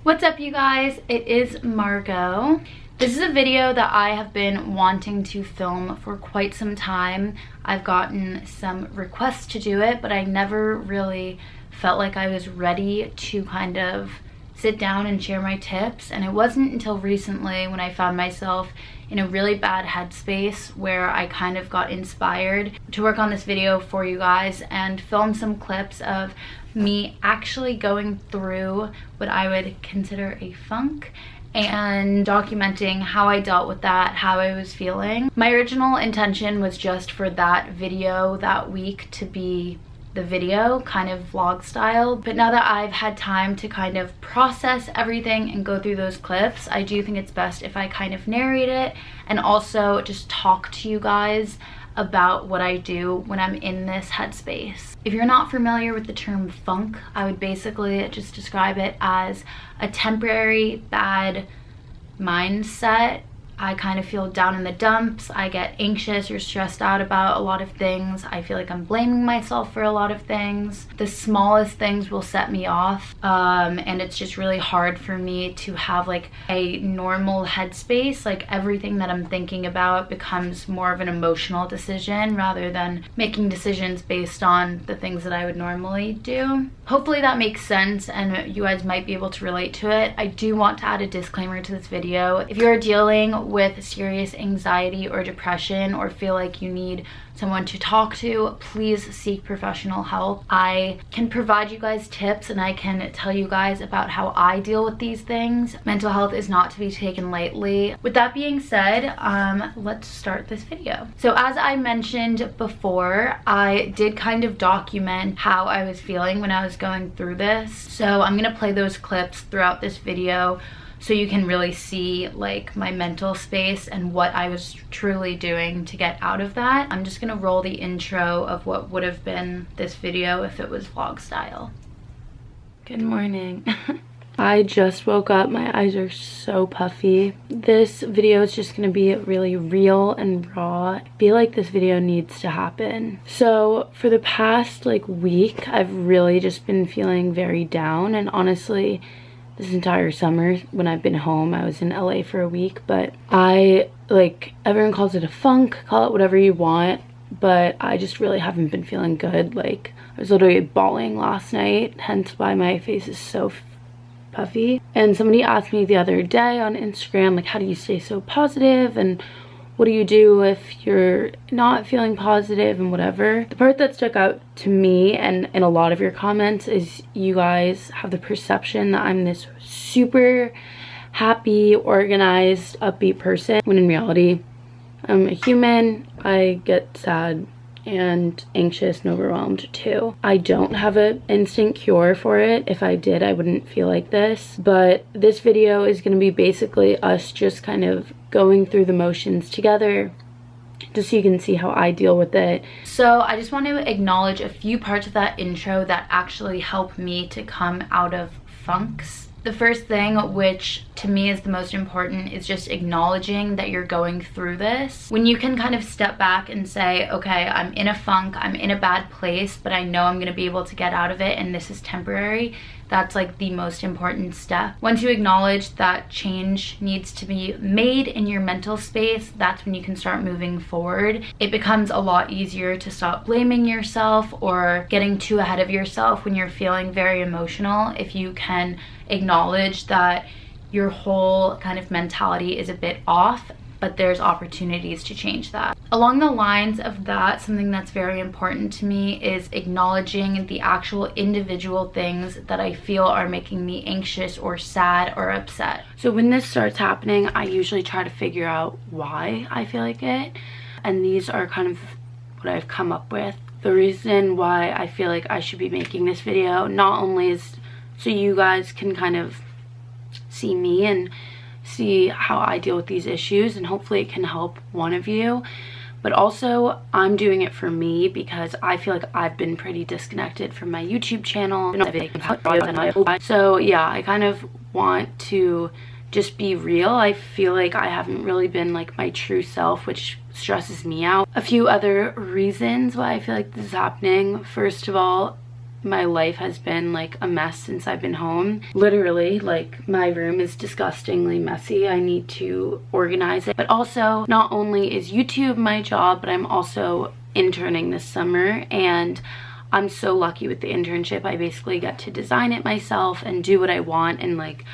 What's up, you guys? It is Margot. This is a video that I have been wanting to film for quite some time. I've gotten some requests to do it, but I never really felt like I was ready to kind of sit down and share my tips. And it wasn't until recently when I found myself in a really bad headspace where I kind of got inspired to work on this video for you guys and film some clips of me actually going through what I would consider a funk and documenting how I dealt with that, how I was feeling. My original intention was just for that video that week to be the video, kind of vlog style, but now that I've had time to kind of process everything and go through those clips, I do think it's best if I kind of narrate it and also just talk to you guys about what I do when I'm in this headspace. If you're not familiar with the term funk, I would basically just describe it as a temporary bad mindset. I kind of feel down in the dumps. I get anxious or stressed out about a lot of things. I feel like I'm blaming myself for a lot of things. The smallest things will set me off, and it's just really hard for me to have like a normal headspace. Like everything that I'm thinking about becomes more of an emotional decision rather than making decisions based on the things that I would normally do. Hopefully that makes sense and you guys might be able to relate to it. I do want to add a disclaimer to this video. If you're dealing with serious anxiety or depression or feel like you need someone to talk to, please seek professional help. I can provide you guys tips and I can tell you guys about how I deal with these things. Mental health is not to be taken lightly. With that being said, let's start this video. So as I mentioned before, I did kind of document how I was feeling when I was going through this. So I'm gonna play those clips throughout this video so you can really see like my mental space and what I was truly doing to get out of that. I'm just gonna roll the intro of what would have been this video if it was vlog style. Good morning. I just woke up. My eyes are so puffy. This video is just gonna be really real and raw. I feel like this video needs to happen. So for the past like week, I've really just been feeling very down, and honestly, this entire summer when I've been home, I was in LA for a week, but everyone calls it a funk, call it whatever you want, but I just really haven't been feeling good. Like I was literally bawling last night, hence why my face is so puffy. And somebody asked me the other day on Instagram, like, how do you stay so positive and what do you do if you're not feeling positive and whatever. The part that stuck out to me and in a lot of your comments is you guys have the perception that I'm this super happy, organized, upbeat person, when in reality I'm a human. I get sad and anxious and overwhelmed too. I don't have an instant cure for it. If I did, I wouldn't feel like this. But this video is going to be basically us just kind of going through the motions together, just so you can see how I deal with it. So I just want to acknowledge a few parts of that intro that actually help me to come out of funks. The first thing, which to me is the most important, is just acknowledging that you're going through this. When you can kind of step back and say, okay, I'm in a funk, I'm in a bad place, but I know I'm gonna be able to get out of it and this is temporary. That's like the most important step. Once you acknowledge that change needs to be made in your mental space, that's when you can start moving forward. It becomes a lot easier to stop blaming yourself or getting too ahead of yourself when you're feeling very emotional, if you can acknowledge that your whole kind of mentality is a bit off, but there's opportunities to change that. Along the lines of that, something that's very important to me is acknowledging the actual individual things that I feel are making me anxious or sad or upset. So when this starts happening, I usually try to figure out why I feel like it, and these are kind of what I've come up with. The reason why I feel like I should be making this video not only is so you guys can kind of see me and see how I deal with these issues, and hopefully it can help one of you, but also I'm doing it for me because I feel like I've been pretty disconnected from my YouTube channel. So yeah, I kind of want to just be real. I feel like I haven't really been like my true self, which stresses me out. A few other reasons why I feel like this is happening. First of all, my life has been like a mess since I've been home. Literally, like, my room is disgustingly messy. I need to organize it. But also, not only is YouTube my job, but I'm also interning this summer, and I'm so lucky with the internship. I basically get to design it myself and do what I want, and like,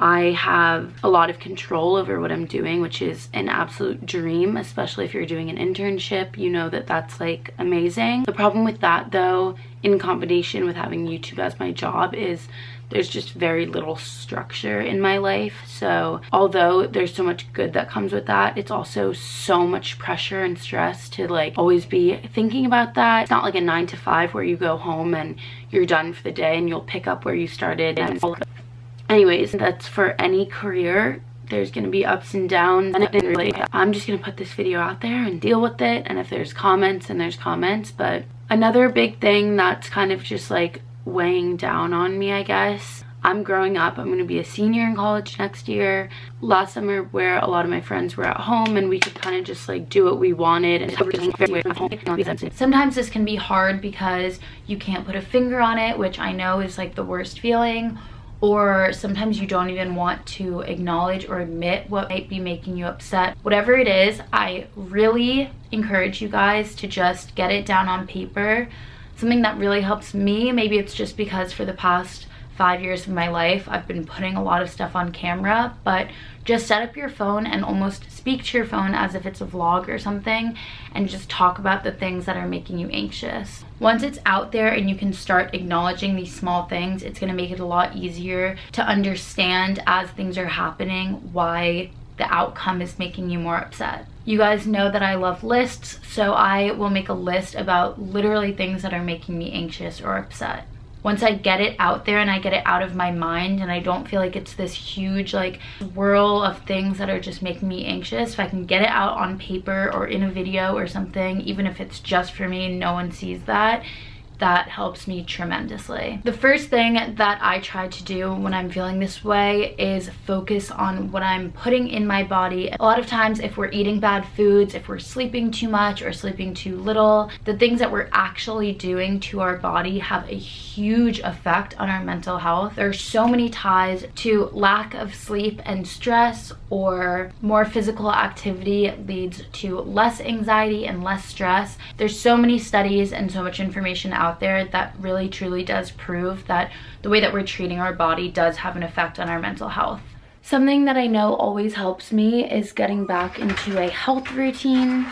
I have a lot of control over what I'm doing, which is an absolute dream, especially if you're doing an internship. You know that that's like amazing. The problem with that though, in combination with having YouTube as my job, is there's just very little structure in my life. So although there's so much good that comes with that, it's also so much pressure and stress to like always be thinking about that. It's not like a 9 to 5 where you go home and you're done for the day and you'll pick up where you started. And anyways, that's for any career. There's gonna be ups and downs, and I'm just gonna put this video out there and deal with it, and if there's comments, then there's comments. But another big thing that's kind of just like weighing down on me, I guess, I'm growing up. I'm gonna be a senior in college next year. Last summer, where a lot of my friends were at home and we could kind of just like do what we wanted, and sometimes this can be hard because you can't put a finger on it, which I know is like the worst feeling. Or sometimes you don't even want to acknowledge or admit what might be making you upset. Whatever it is, I really encourage you guys to just get it down on paper. Something that really helps me, maybe it's just because for the past 5 years of my life I've been putting a lot of stuff on camera, but just set up your phone and almost speak to your phone as if it's a vlog or something, and just talk about the things that are making you anxious. Once it's out there and you can start acknowledging these small things, it's going to make it a lot easier to understand as things are happening why the outcome is making you more upset. You guys know that I love lists, so I will make a list about literally things that are making me anxious or upset. Once I get it out there and I get it out of my mind and I don't feel like it's this huge like whirl of things that are just making me anxious, if I can get it out on paper or in a video or something, even if it's just for me and no one sees that, that helps me tremendously. The first thing that I try to do when I'm feeling this way is focus on what I'm putting in my body. A lot of times if we're eating bad foods, if we're sleeping too much or sleeping too little, the things that we're actually doing to our body have a huge effect on our mental health. There are so many ties to lack of sleep and stress, or more physical activity leads to less anxiety and less stress. There's so many studies and so much information out there that really truly does prove that the way that we're treating our body does have an effect on our mental health. Something that I know always helps me is getting back into a health routine.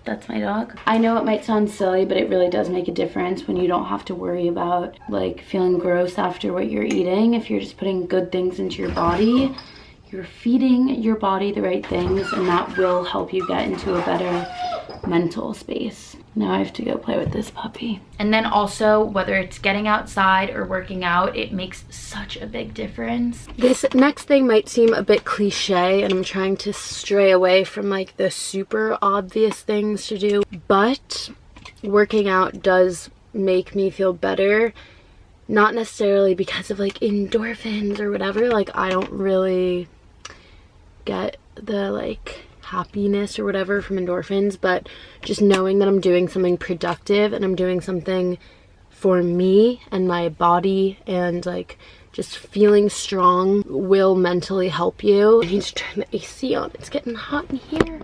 That's my dog. I know it might sound silly, but it really does make a difference when you don't have to worry about like feeling gross after what you're eating. If you're just putting good things into your body, you're feeding your body the right things, and that will help you get into a better mental space. Now I have to go play with this puppy. And then also, whether it's getting outside or working out, it makes such a big difference. This next thing might seem a bit cliche, and I'm trying to stray away from like the super obvious things to do, but working out does make me feel better. Not necessarily because of like endorphins or whatever. Like, I don't really get the like happiness or whatever from endorphins, but just knowing that I'm doing something productive and I'm doing something for me and my body, and like just feeling strong will mentally help you. I need to turn the AC on, it's getting hot in here.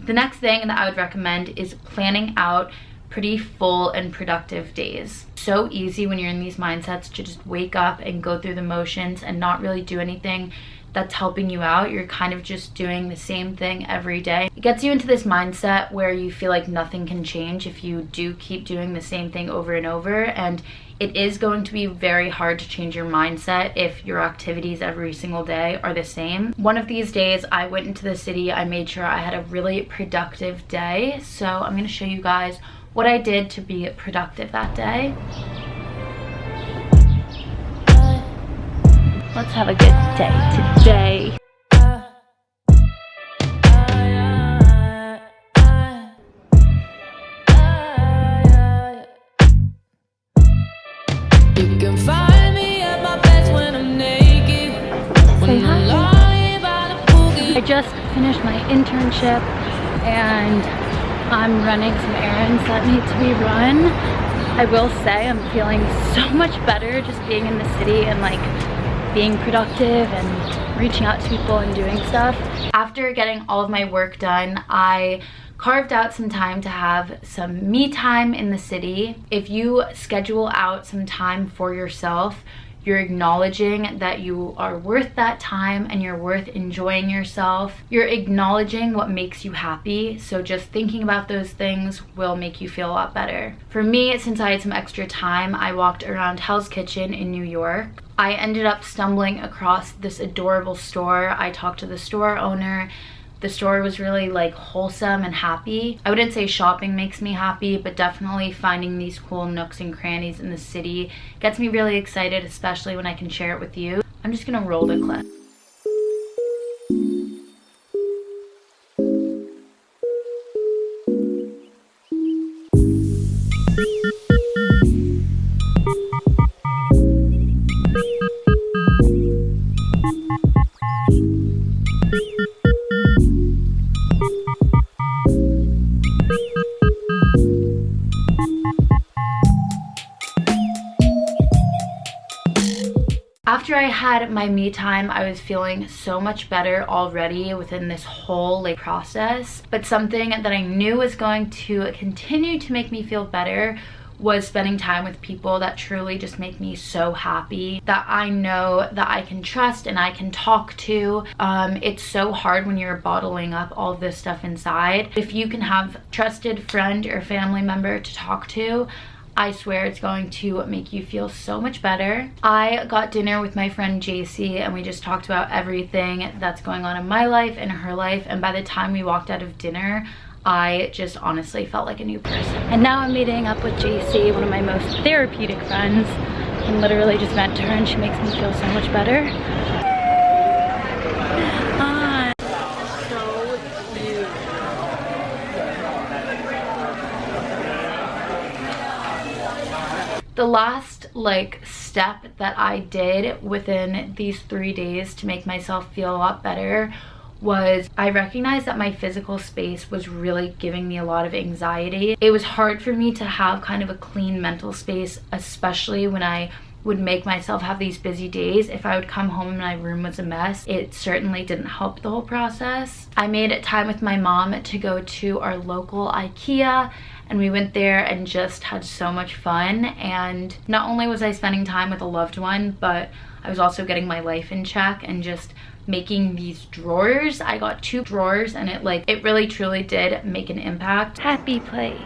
The next thing that I would recommend is planning out pretty full and productive days. So easy when you're in these mindsets to just wake up and go through the motions and not really do anything that's helping you out. You're kind of just doing the same thing every day. It gets you into this mindset where you feel like nothing can change if you do keep doing the same thing over and over, and it is going to be very hard to change your mindset if your activities every single day are the same. One of these days I went into the city, I made sure I had a really productive day, so I'm going to show you guys what I did to be productive that day. Let's have a good day today. You can find me at my best when I'm naked. Say hi. I just finished my internship and I'm running some errands that need to be run. I will say I'm feeling so much better just being in the city and like being productive and reaching out to people and doing stuff. After getting all of my work done, I carved out some time to have some me time in the city. If you schedule out some time for yourself, you're acknowledging that you are worth that time and you're worth enjoying yourself. You're acknowledging what makes you happy. So just thinking about those things will make you feel a lot better. For me, since I had some extra time, I walked around Hell's Kitchen in New York. I ended up stumbling across this adorable store. I talked to the store owner. The store was really like wholesome and happy. I wouldn't say shopping makes me happy, but definitely finding these cool nooks and crannies in the city gets me really excited, especially when I can share it with you. I'm just gonna roll the clip. After I had my me time, I was feeling so much better already within this whole like process. But something that I knew was going to continue to make me feel better was spending time with people that truly just make me so happy, that I know that I can trust and I can talk to. It's so hard when you're bottling up all of this stuff inside. If you can have a trusted friend or family member to talk to, I swear it's going to make you feel so much better. I got dinner with my friend JC and we just talked about everything that's going on in my life and her life, and by the time we walked out of dinner, I just honestly felt like a new person. And now I'm meeting up with JC, one of my most therapeutic friends. I can literally just vent to her and she makes me feel so much better. The last like step that I did within these 3 days to make myself feel a lot better was I recognized that my physical space was really giving me a lot of anxiety. It was hard for me to have kind of a clean mental space, especially when I would make myself have these busy days. If I would come home and my room was a mess, it certainly didn't help the whole process. I made time with my mom to go to our local IKEA, and we went there and just had so much fun. And not only was I spending time with a loved one, but I was also getting my life in check and just making these drawers. I got 2 drawers and it really truly did make an impact. Happy place.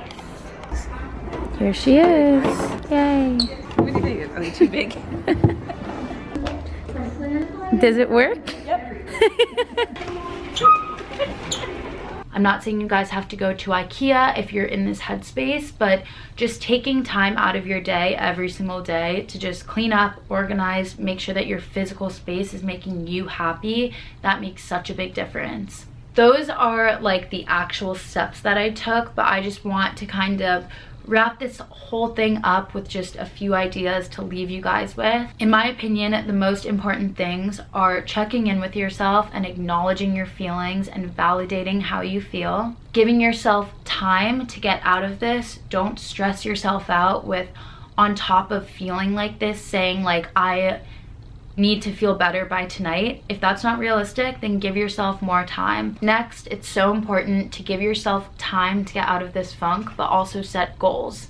Here she is. Yay. What do you think? Are they too big? Does it work? Yep. I'm not saying you guys have to go to IKEA if you're in this headspace, but just taking time out of your day every single day to just clean up, organize, make sure that your physical space is making you happy, that makes such a big difference. Those are like the actual steps that I took, but I just want to kind of wrap this whole thing up with just a few ideas to leave you guys with. In my opinion, the most important things are checking in with yourself and acknowledging your feelings and validating how you feel. Giving yourself time to get out of this. Don't stress yourself out with, on top of feeling like this, saying like, I need to feel better by tonight. If that's not realistic, then give yourself more time. Next, it's so important to give yourself time to get out of this funk, but also set goals.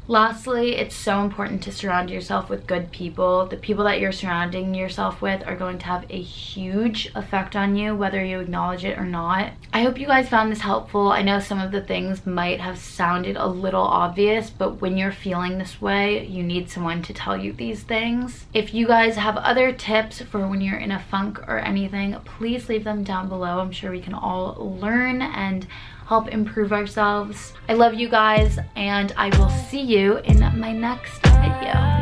Lastly, it's so important to surround yourself with good people. The people that you're surrounding yourself with are going to have a huge effect on you, whether you acknowledge it or not. I hope you guys found this helpful. I know some of the things might have sounded a little obvious, but when you're feeling this way, you need someone to tell you these things. If you guys have other tips for when you're in a funk or anything, please leave them down below. I'm sure we can all learn and help improve ourselves. I love you guys, and I will see you in my next video.